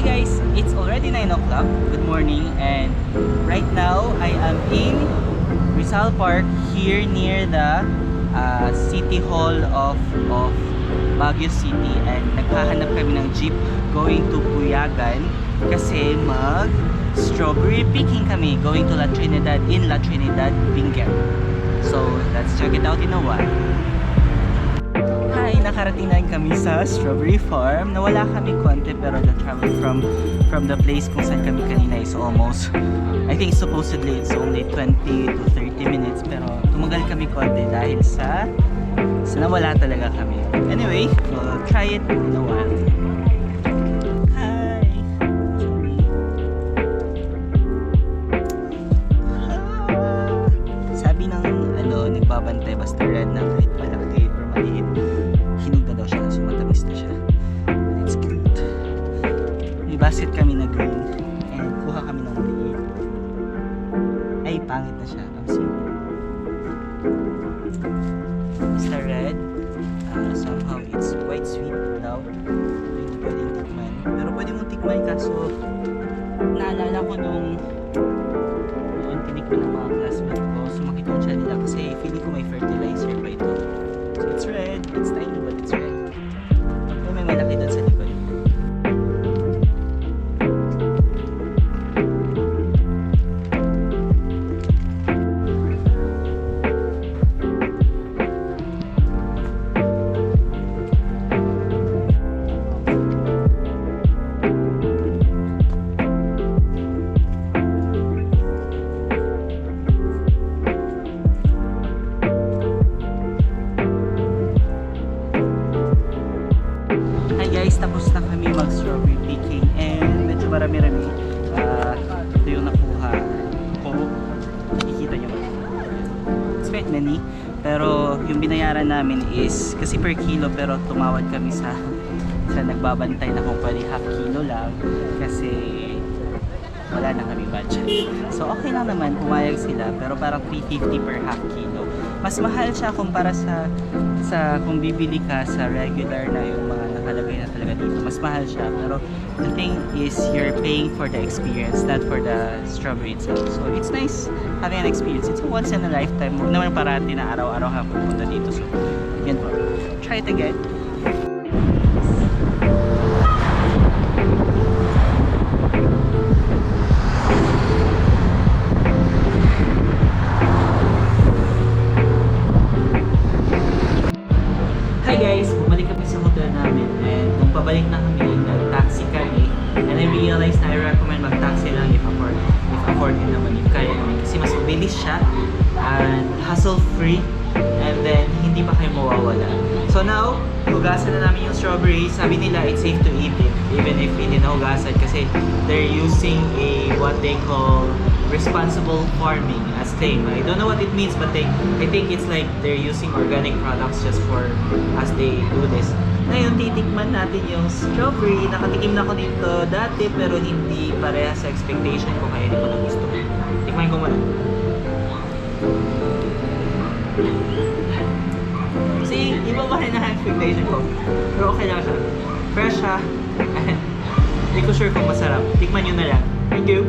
guys, it's already 9 o'clock. Good morning, and right now I am in Rizal Park here near the City Hall of Baguio City, and naghahanap kami ng jeep going to Puyagan kasi mag strawberry picking kami going to La Trinidad in La Trinidad, Benguet. So let's check it out in a while. Hi, nakarating na kami sa strawberry farm. Nawala kami konti pero the travel from the place kung saan kami kanina is almost, I think supposedly it's only 20 to 30 minutes, pero tumagal kami konti dahil sa nawala talaga kami. Anyway, we'll try it in a while. Hi! Sabi ng nagbabantay basta red na kahit malaki or maliit, hinog na daw siya, so matamis na siya. It's cute. May basket kami na green and kuha kami ng maliit. Ay, pangit na siya. I'm sorry. Mr. Red, somehow it's quite sweet daw. Hindi pwedeng tikman. Pero pwede mong tikman kaso naalala ko nung tinikman ng mga classmates ko, sumakit yung siya nila kasi feeling ko may fertilizer pa ito. So it's red, it's tiny but it's red. Pero may malaki doon sa likod. Guys, tapos na kami mag strawberry picking and medyo marami-rami. Ito yung nakuha ko. Nakikita nyo ba? It's quite many. Pero yung binayaran namin is kasi per kilo, pero tumawad kami sa nagbabantay na kung pwede half kilo lang kasi wala na kami budget. So okay lang naman, pumayag sila, pero parang 350 per half kilo. Mas mahal siya kumpara sa kung bibili ka sa regular na yung mga nakalagay na talaga dito. Mas mahal siya, pero the thing is you're paying for the experience, not for the strawberry itself. So it's nice having an experience. It's a once in a lifetime. Huwag naman parati na araw-araw ka pupunta dito. So yan po. Try it again. Hi guys! Bumalik kami sa hotel namin and nung pabalik na kami, nag-taxi kami and I realized na I recommend mag-taxi lang if afford nyo naman, if kaya naman kasi mas mabilis siya and hassle-free and then hindi pa kayo mawawala. So now, hugasan na namin yung strawberry. Sabi nila it's safe to eat it even if hindi na hugasan kasi they're using what they call responsible farming as claim. I don't know what it means, but I think it's like they're using organic products just for as they do this. Ngayon, titikman natin yung strawberry. Nakatikim na ako dito dati pero hindi pareha sa expectation ko kaya hindi ko na gusto. Tikman ko muna. Kasi iba pa rin ang expectation ko. Pero okay lang siya. Fresh siya. Hindi ko sure kung masarap. Tikman nyo na lang. Thank you!